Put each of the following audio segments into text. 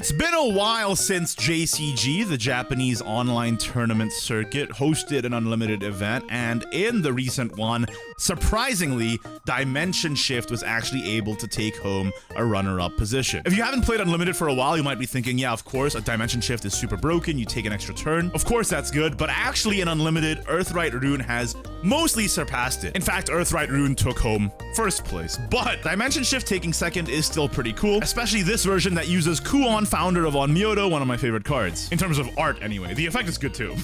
It's been a while since JCG, the Japanese online tournament circuit, hosted an unlimited event, and in the recent one, surprisingly, Dimension Shift was actually able to take home a runner-up position. If you haven't played Unlimited for a while, you might be thinking, yeah, of course, a Dimension Shift is super broken, you take an extra turn. Of course, that's good, but actually in Unlimited, Earthright Rune has mostly surpassed it. In fact, Earthright Rune took home first place, but Dimension Shift taking second is still pretty cool, especially this version that uses Kuon, founder of Onmyoto, one of my favorite cards. In terms of art, anyway. The effect is good too.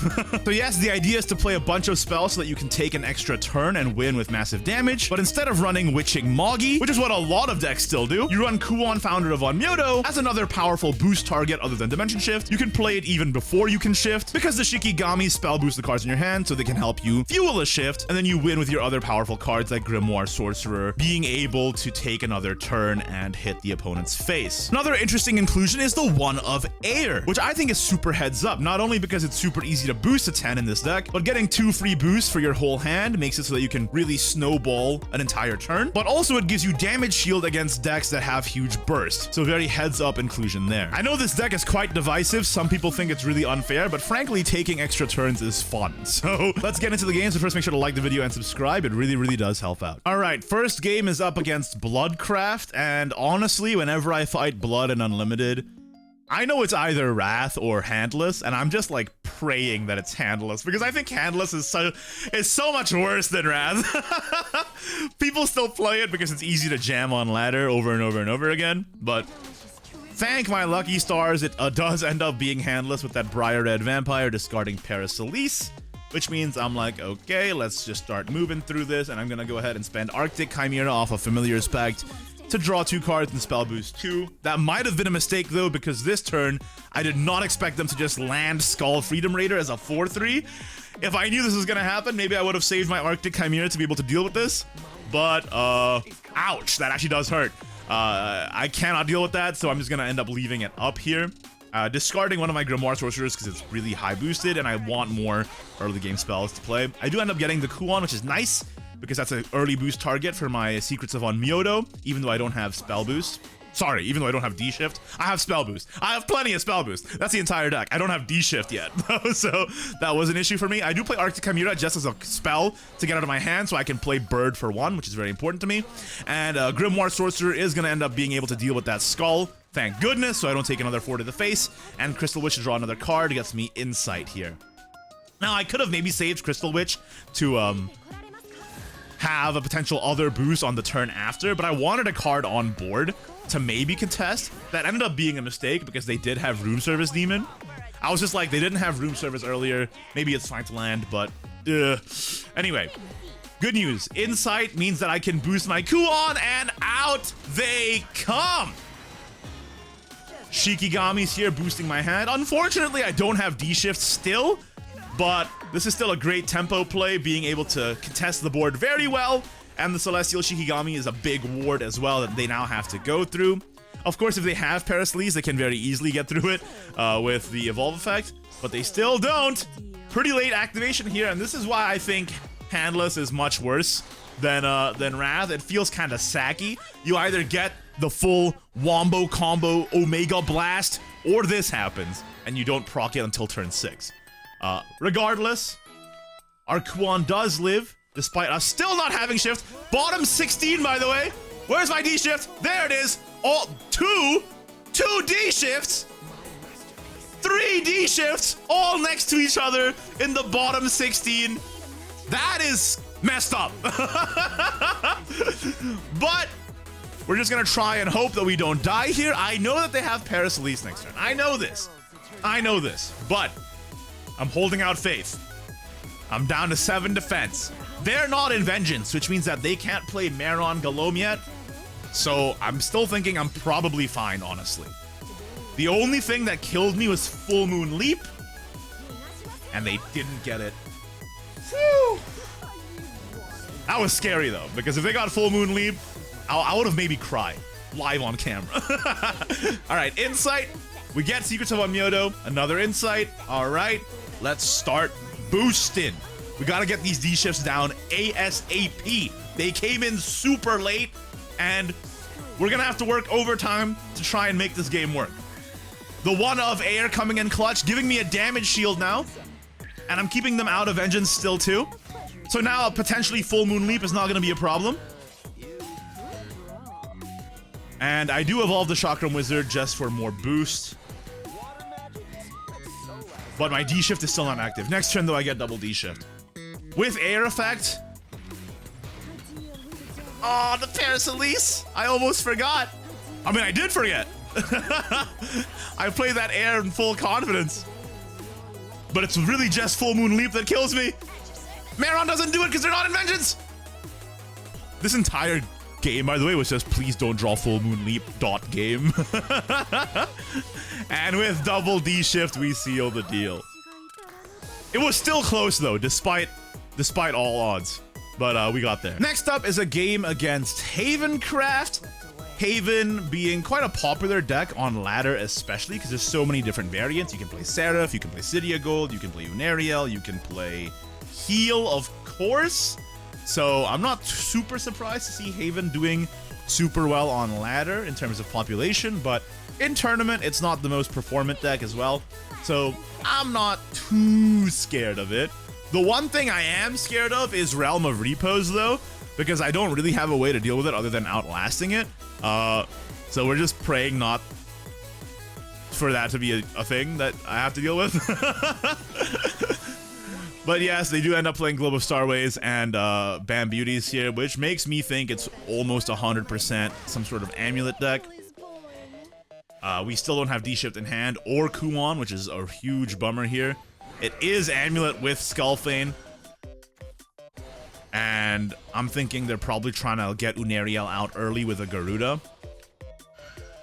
So yes, the idea is to play a bunch of spells so that you can take an extra turn and win with massive damage, but instead of running Witching Moggy, which is what a lot of decks still do, you run Kuon, founder of Onmyoto, as another powerful boost target other than Dimension Shift. You can play it even before you can shift, because the Shikigami spell boost the cards in your hand so they can help you fuel a shift, and then you win with your other powerful cards like Grimoire Sorcerer, being able to take another turn and hit the opponent's face. Another interesting inclusion is the one of Air, which I think is super heads up, not only because it's super easy to boost a 10 in this deck, but getting 2 free boosts for your whole hand makes it so that you can really snowball an entire turn, but also it gives you damage shield against decks that have huge burst, so very heads up inclusion there. I know this deck is quite divisive, some people think it's really unfair, but frankly taking extra turns is fun. So let's get into the game. So first make sure to like the video and subscribe, it really does help out. Alright, first game is up against Bloodcraft, and honestly whenever I fight Blood in Unlimited, I know it's either Wrath or Handless, and I'm just like praying that it's Handless, because I think Handless is so much worse than Wrath. People still play it because it's easy to jam on ladder over and over and over again, but thank my lucky stars, it does end up being Handless with that Briar Red Vampire discarding Paracelise, which means I'm like, okay, let's just start moving through this, and I'm gonna go ahead and spend Arctic Chimera off of Familiar's Pact to draw 2 cards and spell boost 2. That might have been a mistake though, because this turn, I did not expect them to just land Skull Freedom Raider as a 4/3. If I knew this was gonna happen, maybe I would have saved my Arctic Chimera to be able to deal with this, but ouch, that actually does hurt. I cannot deal with that, so I'm just gonna end up leaving it up here. Discarding one of my Grimoire Sorcerers because it's really high boosted and I want more early game spells to play. I do end up getting the Kuon, which is nice, because that's an early boost target for my Secrets of Onmyoto, even though I don't have Spell Boost. Sorry, even though I don't have D-Shift, I have Spell Boost. I have plenty of Spell Boost. That's the entire deck. I don't have D-Shift yet, so that was an issue for me. I do play Arctic Chimera just as a spell to get out of my hand so I can play Bird for 1, which is very important to me. And Grimoire Sorcerer is going to end up being able to deal with that Skull, thank goodness, so I don't take another 4 to the face. And Crystal Witch to draw another card gets me Insight here. Now, I could have maybe saved Crystal Witch to have a potential other boost on the turn after, but I wanted a card on board to maybe contest. That ended up being a mistake because they did have Room Service Demon. I was just like, they didn't have Room Service earlier, maybe it's fine to land, but anyway, good news. Insight means that I can boost my Kuon, and out they come. Shikigami's here boosting my hand. Unfortunately, I don't have D-Shift still, but this is still a great tempo play, being able to contest the board very well, and the Celestial Shikigami is a big ward as well that they now have to go through. Of course, if they have Paracelise, they can very easily get through it with the Evolve effect, but they still don't. Pretty late activation here, and this is why I think Handless is much worse than Wrath. It feels kind of sacky. You either get the full Wombo combo Omega Blast, or this happens, and you don't proc it until turn 6. Regardless, our Kuon does live, despite us still not having shift. Bottom 16, by the way. Where's my D-Shift? There it is. All two D-Shifts. 3 D-Shifts all next to each other in the bottom 16. That is messed up. But we're just gonna try and hope that we don't die here. I know that they have Paracelise next turn. I know this, but I'm holding out faith. I'm down to 7 defense. They're not in Vengeance, which means that they can't play Maron Galome yet. So I'm still thinking I'm probably fine, honestly. The only thing that killed me was Full Moon Leap, and they didn't get it. Whew. That was scary though, because if they got Full Moon Leap, I would have maybe cried live on camera. All right, Insight. We get Secrets of Onmyoto, another Insight. All right, let's start boosting. We gotta get these D-Shifts down ASAP. They came in super late, and we're gonna have to work overtime to try and make this game work. The one of air coming in clutch, giving me a damage shield now. And I'm keeping them out of vengeance still too. So now a potentially full moon leap is not going to be a problem. And I do evolve the Chakram Wizard just for more boost. But my D shift is still not active. Next turn though, I get double D shift. With air effect. Oh, the Paracelise! I almost forgot. I mean, I did forget. I played that air in full confidence. But it's really just full moon leap that kills me. Maron doesn't do it because they're not in vengeance. This entire game, by the way, was just please don't draw full moon leap .game. And with double D shift, we seal the deal. It was still close though, despite all odds. But we got there. Next up is a game against Havencraft. Haven being quite a popular deck on ladder, especially because there's so many different variants. You can play Seraph, you can play Cydia Gold, you can play Unariel, you can play Heal, of course. So I'm not super surprised to see Haven doing super well on ladder in terms of population, but in tournament, it's not the most performant deck as well. So I'm not too scared of it. The one thing I am scared of is Realm of Repose though, because I don't really have a way to deal with it other than outlasting it. So we're just praying not for that to be a thing that I have to deal with. But yes, they do end up playing Globe of Starways and Bam Beauties here, which makes me think it's almost 100% some sort of Amulet deck. We still don't have D-Shift in hand or Kuon, which is a huge bummer here. It is Amulet with Skullfane. And I'm thinking they're probably trying to get Unariel out early with a Garuda.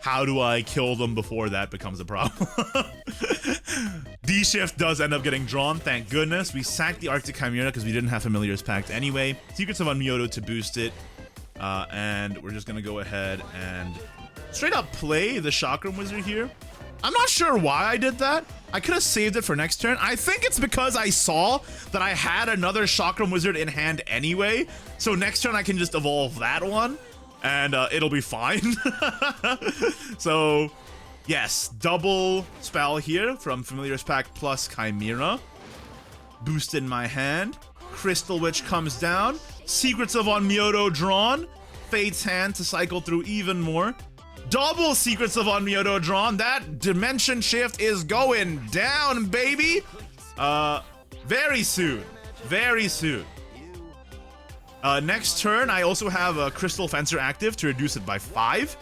How do I kill them before that becomes a problem? D-Shift does end up getting drawn, thank goodness. We sacked the Arctic Chimera because we didn't have Familiars packed anyway. Secrets of Unmyoto to boost it. And we're just going to go ahead and straight up play the Chakram Wizard here. I'm not sure why I did that. I could have saved it for next turn. I think it's because I saw that I had another Chakram Wizard in hand anyway. So next turn I can just evolve that one and it'll be fine. So yes, double spell here from Familiars Pack plus Chimera. Boost in my hand. Crystal Witch comes down. Secrets of Unmyoto drawn. Fate's Hand to cycle through even more. Double Secrets of Unmyoto drawn. That dimension shift is going down, baby. Very soon. Very soon. Next turn, I also have a Crystal Fencer active to reduce it by 5.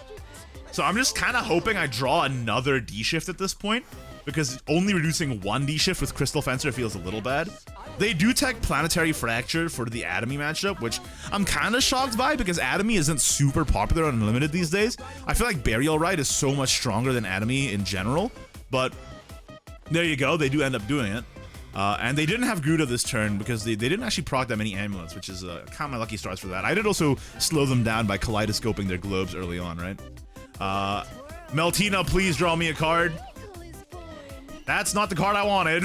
So I'm just kind of hoping I draw another D-Shift at this point, because only reducing one D-Shift with Crystal Fencer feels a little bad. They do tech Planetary Fracture for the Atomy matchup, which I'm kind of shocked by because Atomy isn't super popular on Unlimited these days. I feel like Burial Rite is so much stronger than Atomy in general, but there you go, they do end up doing it. And they didn't have Gruda this turn because they didn't actually proc that many amulets, which is kind of my lucky stars for that. I did also slow them down by kaleidoscoping their globes early on, right? Meltina, please draw me a card. That's not the card I wanted.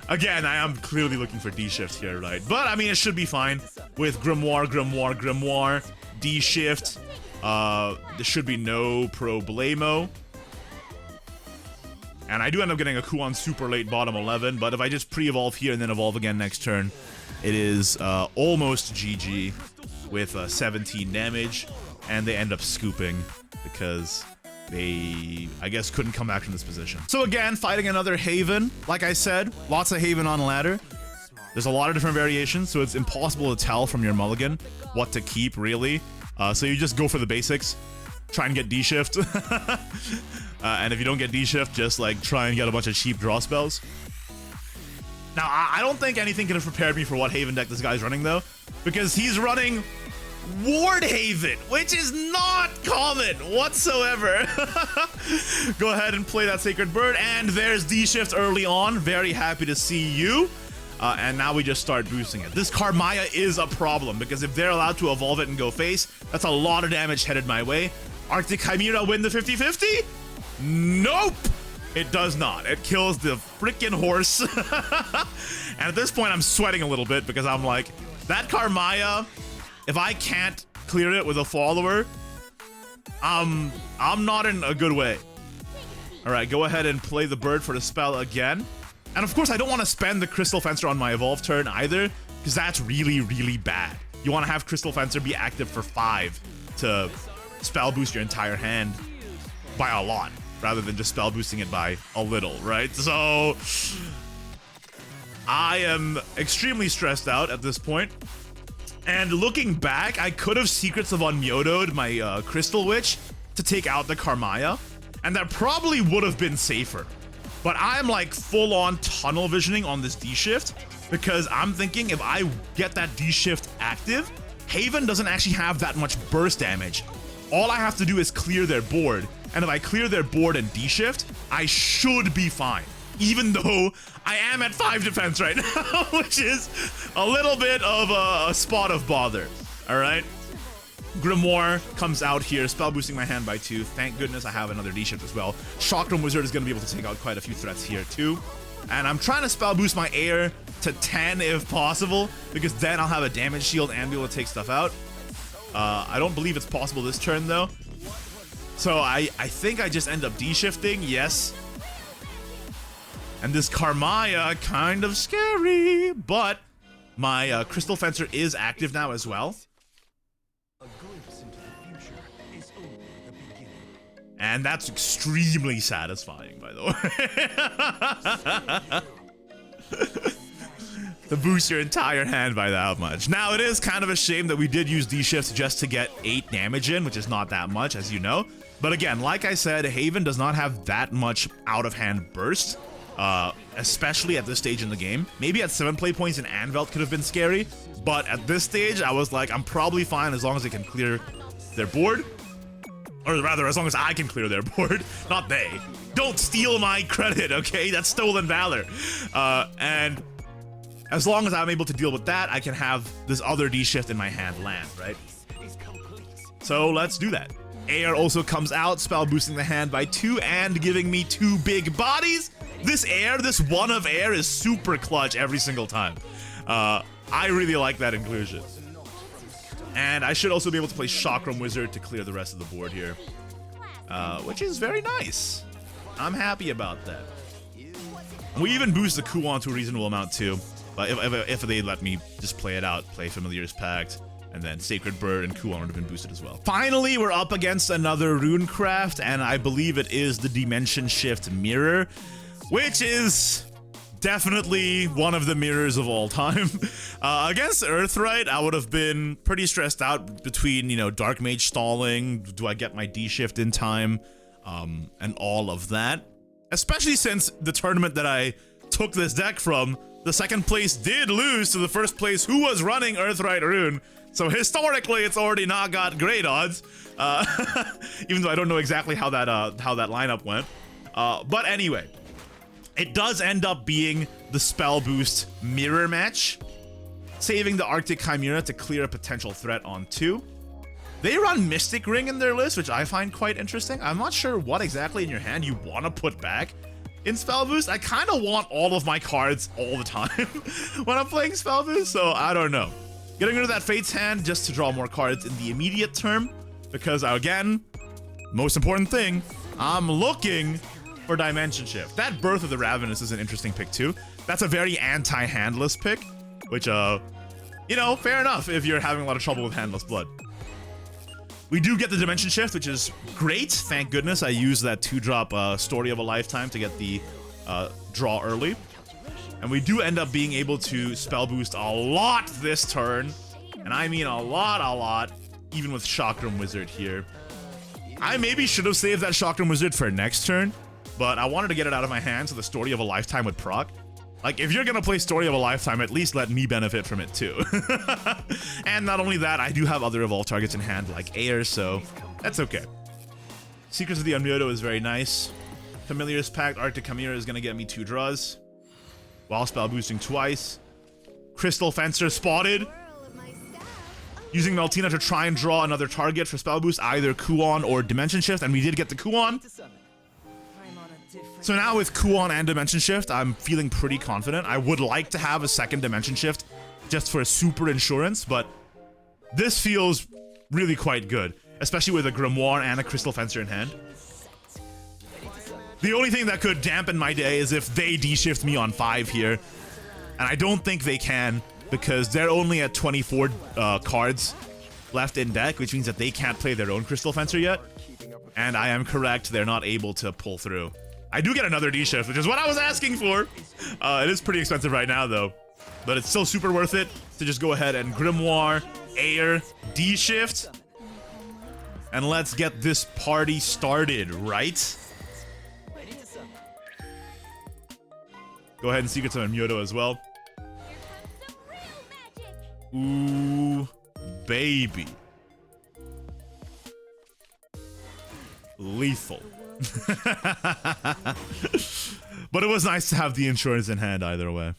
Again, I am clearly looking for D-Shift here, right? But, I mean, it should be fine with Grimoire, Grimoire, Grimoire, D-Shift. There should be no problemo. And I do end up getting a Kuon super late bottom 11, but if I just pre-evolve here and then evolve again next turn, it is almost GG with 17 damage, and they end up scooping because they, I guess, couldn't come back from this position. So again, fighting another Haven. Like I said, lots of Haven on ladder. There's a lot of different variations, so it's impossible to tell from your mulligan what to keep, really. So you just go for the basics. Try and get D-Shift. And if you don't get D-Shift, just like try and get a bunch of cheap draw spells. Now, I don't think anything could have prepared me for what Haven deck this guy's running, though, because he's running Ward Haven, which is not common whatsoever. Go ahead and play that Sacred Bird, and there's D-Shift early on. Very happy to see you. And now we just start boosting it. This Karmaya is a problem, because if they're allowed to evolve it and go face, that's a lot of damage headed my way. Arctic Chimera win the 50-50? Nope! It does not. It kills the freaking horse. And at this point, I'm sweating a little bit, because I'm like, that Karmaya, if I can't clear it with a follower, I'm not in a good way. Alright, go ahead and play the bird for the spell again. And of course, I don't want to spend the Crystal Fencer on my evolve turn either, because that's really, really bad. You want to have Crystal Fencer be active for 5 to spell boost your entire hand by a lot, rather than just spell boosting it by a little, right? So I am extremely stressed out at this point. And looking back, I could have Secrets of Unmyoto'd my Crystal Witch to take out the Karmaya, and that probably would have been safer. But I'm like full-on tunnel visioning on this D-Shift, because I'm thinking if I get that D-Shift active, Haven doesn't actually have that much burst damage. All I have to do is clear their board, and if I clear their board and D-Shift, I should be fine. Even though I am at 5 defense right now, which is a little bit of a spot of bother. Alright? Grimoire comes out here, spell boosting my hand by 2. Thank goodness I have another D-Shift as well. Chakram Wizard is going to be able to take out quite a few threats here too. And I'm trying to spell boost my air to 10 if possible, because then I'll have a damage shield and be able to take stuff out. I don't believe it's possible this turn though. So I think I just end up D-Shifting, yes. And this Karmaya, kind of scary, but my Crystal Fencer is active now as well. And that's extremely satisfying, by the way. To boost your entire hand by that much. Now, it is kind of a shame that we did use D-Shifts just to get 8 damage in, which is not that much, as you know. But again, like I said, Haven does not have that much out-of-hand burst. Especially at this stage in the game. Maybe at 7 play points in Anvelt could have been scary, but at this stage I was like, I'm probably fine as long as they can clear their board, or rather as long as I can clear their board, not they. Don't steal my credit, okay? That's stolen valor. And as long as I'm able to deal with that, I can have this other D-Shift in my hand land, right? So let's do that. Air also comes out, spell boosting the hand by 2 and giving me 2 big bodies. This air, this one of air is super clutch every single time. I really like that inclusion. And I should also be able to play Chakram Wizard to clear the rest of the board here. Which is very nice. I'm happy about that. We even boost the Kuon to a reasonable amount too. But if they let me just play it out, play Familiar's Pact, and then Sacred Bird and Kuon would have been boosted as well. Finally, we're up against another Runecraft, and I believe it is the Dimension Shift Mirror, which is definitely one of the mirrors of all time. Against Earthright, I would have been pretty stressed out between, you know, Dark Mage stalling, do I get my D-Shift in time, and all of that. Especially since the tournament that I took this deck from, the second place did lose to the first place who was running Earthright Rune. So historically, it's already not got great odds, even though I don't know exactly how that lineup went. But anyway, it does end up being the spell boost mirror match, saving the Arctic Chimera to clear a potential threat on 2. They run Mystic Ring in their list, which I find quite interesting. I'm not sure what exactly in your hand you want to put back in Spell Boost. I kind of want all of my cards all the time when I'm playing Spell Boost, so I don't know. Getting rid of that Fate's Hand just to draw more cards in the immediate term, because again, most important thing, I'm looking for Dimension Shift. That Birth of the Ravenous is an interesting pick too. That's a very anti-handless pick, which, you know, fair enough if you're having a lot of trouble with handless blood. We do get the Dimension Shift, which is great. Thank goodness I used that 2-drop Story of a Lifetime to get the draw early. And we do end up being able to spell boost a lot this turn. And I mean a lot, even with Chakram Wizard here. I maybe should have saved that Chakram Wizard for next turn, but I wanted to get it out of my hand so the Story of a Lifetime would proc. Like, if you're gonna play Story of a Lifetime, at least let me benefit from it too. And not only that, I do have other Evolve targets in hand, like Air, so that's okay. Secrets of the Unmyoto is very nice. Familiar's Pact, Arctic Chimera is gonna get me 2 draws, while spell boosting twice. Crystal Fencer spotted. Using Meltina to try and draw another target for spell boost, either Kuon or Dimension Shift, and we did get the Kuon. So now with Kuon and Dimension Shift, I'm feeling pretty confident. I would like to have a second Dimension Shift just for super insurance, but this feels really quite good, especially with a Grimoire and a Crystal Fencer in hand. The only thing that could dampen my day is if they de-shift me on 5 here. And I don't think they can, because they're only at 24 cards left in deck, which means that they can't play their own Crystal Fencer yet. And I am correct, they're not able to pull through. I do get another D-shift, which is what I was asking for. It is pretty expensive right now, though. But it's still super worth it to just go ahead and Grimoire, Air, D-shift. And let's get this party started, right? Go ahead and Secret Summon Myoto as well. Ooh, baby. Lethal. But it was nice to have the insurance in hand either way.